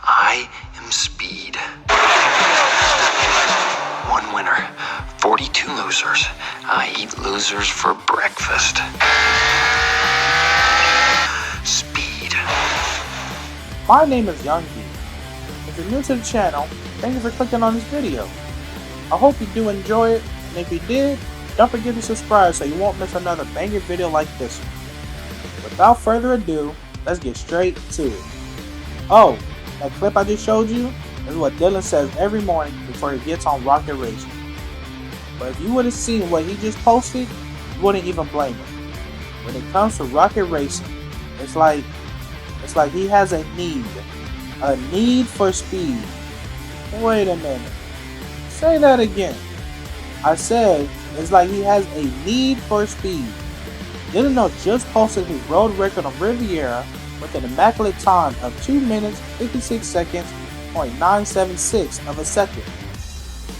I am speed. One winner, 42 losers. I eat losers for breakfast. Speed. My name is Young Geek. If you're new to the channel, thank you for clicking on this video. I hope you do enjoy it, and if you did, don't forget to subscribe so you won't miss another banger video like this one. Without further ado, let's get straight to it. Oh, that clip I just showed you is what Dylan says every morning before he gets on Rocket Racing. But if you would have seen what he just posted, you wouldn't even blame him. When it comes to Rocket Racing, it's like he has a need for speed. Wait a minute. Say that again. I said it's like he has a need for speed. Dylanos just posted his road record on Riviera with an immaculate time of 2 minutes 56 seconds, .976 of a second.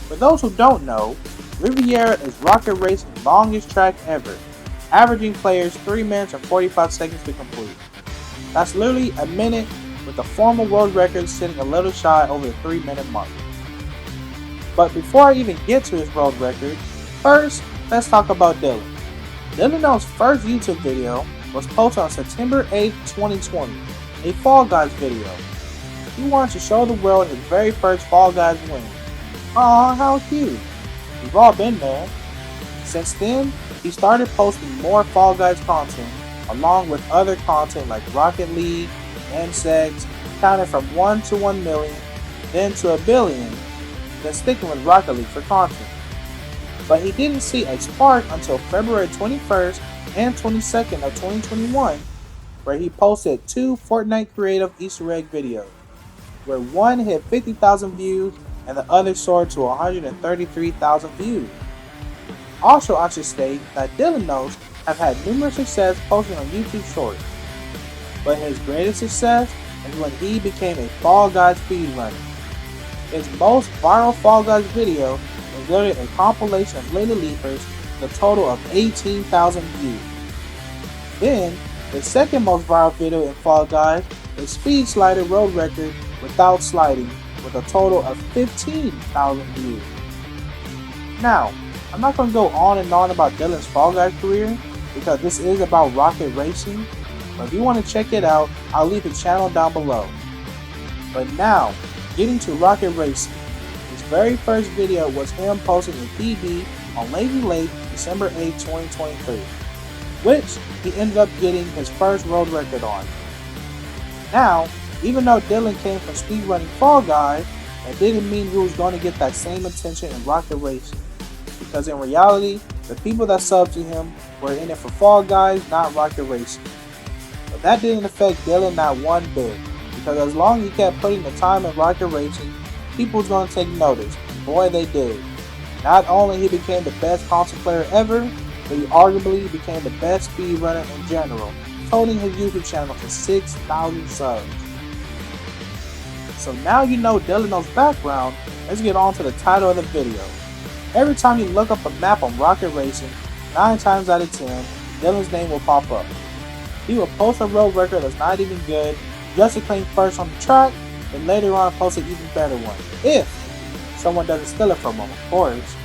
For those who don't know, Riviera is Rocket Racing's longest track ever, averaging players 3 minutes and 45 seconds to complete. That's literally a minute, with the former world record sitting a little shy over the 3-minute mark. But before I even get to his world record, first, let's talk about Dylan. Dylanos' first YouTube video was posted on September 8, 2020, a Fall Guys video. He wanted to show the world his very first Fall Guys win. Aw, how cute. We've all been there. Since then, he started posting more Fall Guys content, along with other content like Rocket League, insects, counting from 1 to 1 million, then to 1 billion, then sticking with Rocket League for content. But he didn't see a spark until February 21st and 22nd of 2021, where he posted 2 Fortnite creative Easter egg videos, where one hit 50,000 views and the other soared to 133,000 views. Also, I should state that Dylanos have had numerous success posting on YouTube Shorts, but his greatest success is when he became a Fall Guys speedrunner. His most viral Fall Guys video is literally a compilation of Little Leapers with a total of 18,000 views. Then, the second most viral video in Fall Guys is Speed Slider Road Record without sliding with a total of 15,000 views. Now, I'm not going to go on and on about Dylan's Fall Guys career because this is about Rocket Racing, but if you want to check it out, I'll leave the channel down below. But now, getting to Rocket Racing. His very first video was him posting a PB on Lazy Lake December 8, 2023, which he ended up getting his first road record on. Now, even though Dylan came from speedrunning Fall Guys, that didn't mean he was going to get that same attention in Rocket Racing, because in reality, the people that subbed to him were in it for Fall Guys, not Rocket Racing. But that didn't affect Dylan not one bit, because as long as he kept putting the time in Rocket Racing, people was going to take notice. Boy, they did. Not only he became the best console player ever, but he arguably became the best speedrunner in general, totaling his YouTube channel to 6,000 subs. So now you know Dylanos' background, let's get on to the title of the video. Every time you look up a map on Rocket Racing, 9 times out of 10, Dylan's name will pop up. He will post a road record that's not even good, just to claim first on the track, and later on post an even better one, if someone doesn't steal it from him, of course.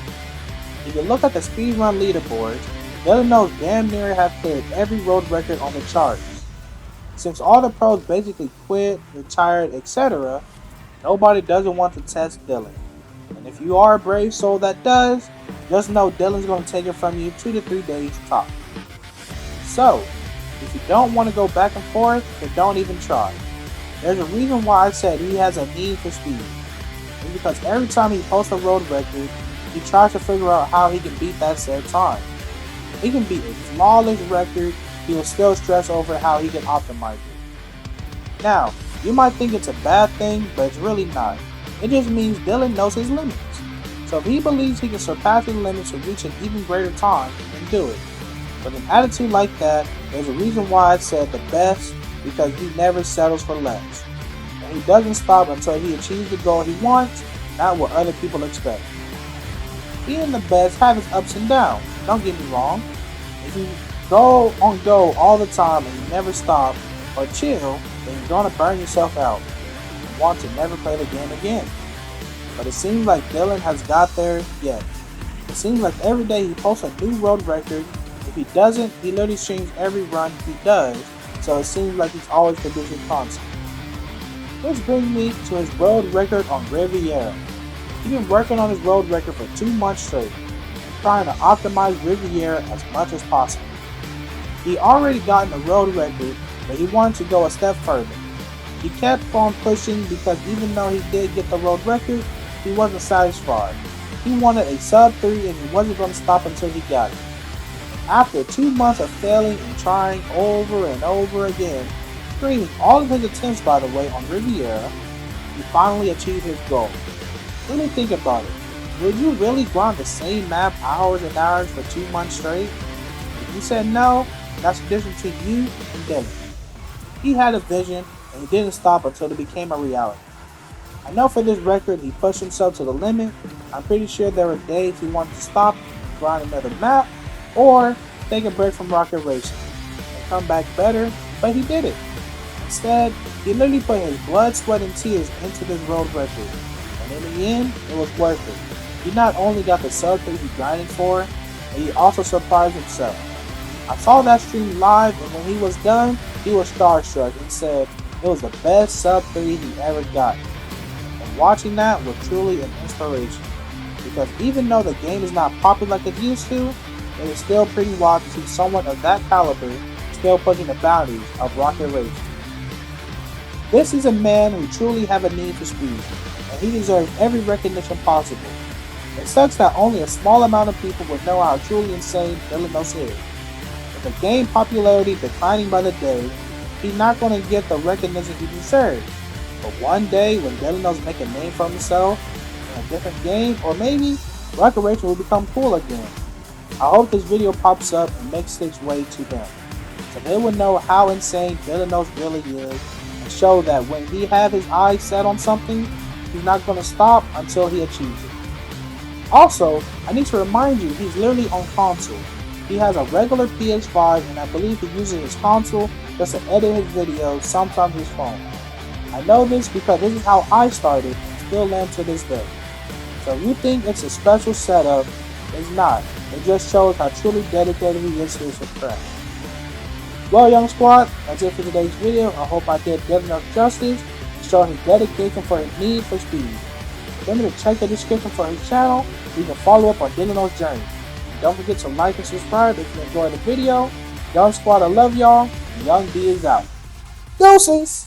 If you look at the speedrun leaderboards, Dylanos damn near have cleared every road record on the charts. Since all the pros basically quit, retired, etc., nobody doesn't want to test Dylan. And if you are a brave soul that does, just know Dylan's going to take it from you 2 to 3 days top. So, if you don't want to go back and forth, then don't even try. There's a reason why I said he has a need for speed. It's because every time he posts a road record, he tries to figure out how he can beat that said time. He can beat a flawless record, he will still stress over how he can optimize it. Now, you might think it's a bad thing, but it's really not. It just means Dylan knows his limits. So if he believes he can surpass his limits to reach an even greater time, then do it. With an attitude like that, there's a reason why I said the best, because he never settles for less. And he doesn't stop until he achieves the goal he wants, not what other people expect. Being the best has its ups and downs, don't get me wrong. If you go on go all the time and you never stop or chill, then you're gonna burn yourself out. want to never play the game again. But it seems like Dylan has got there yet. It seems like every day he posts a new road record. If he doesn't, he literally streams every run he does, so it seems like he's always producing content. This brings me to his road record on Riviera. He's been working on his road record for 2 months straight, trying to optimize Riviera as much as possible. He already gotten a road record, but he wanted to go a step further. He kept on pushing because even though he did get the road record, he wasn't satisfied. He wanted a sub 3 and he wasn't going to stop until he got it. After 2 months of failing and trying over and over again, streaming all of his attempts by the way on Riviera, he finally achieved his goal. Really think about it. Would you really grind the same map hours and hours for 2 months straight? If you said no, that's the difference between you and Dylan. He had a vision and he didn't stop until it became a reality. I know for this record he pushed himself to the limit. I'm pretty sure there were days he wanted to stop, grind another map, or take a break from rocket racing and come back better, but he did it. Instead, he literally put his blood, sweat, and tears into this road record, and in the end, it was worth it. He not only got the sub 3 he grinded for, but he also surprised himself. I saw that stream live, and when he was done, he was starstruck and said it was the best sub 3 he ever got. And watching that was truly an inspiration, because even though the game is not popular like it used to, it is still pretty wild to see someone of that caliber still pushing the boundaries of rocket racing. This is a man who truly have a need for speed, and he deserves every recognition possible. It sucks that only a small amount of people would know how truly insane Dylanos is. With the game popularity declining by the day, he's not going to get the recognition he deserves. But one day, when Dylanos make a name for himself in a different game, or maybe rocket racing will become cool again. I hope this video pops up and makes its way to them, so they will know how insane Dylanos really is, and show that when he have his eyes set on something, he's not going to stop until he achieves it. Also, I need to remind you he's literally on console. He has a regular PS5 and I believe he uses his console just to edit his videos, sometimes his phone. I know this because this is how I started and still am to this day. So if you think it's a special setup, it's not. It just shows how truly dedicated he is to his craft. Well, young squad, that's it for today's video. I hope I did Dylanos justice and show his dedication for his need for speed. Remember to check the description for his channel so you can follow up on Dylanos' journey. Don't forget to like and subscribe if you enjoyed the video. Young squad, I love y'all. Young D is out. Doses!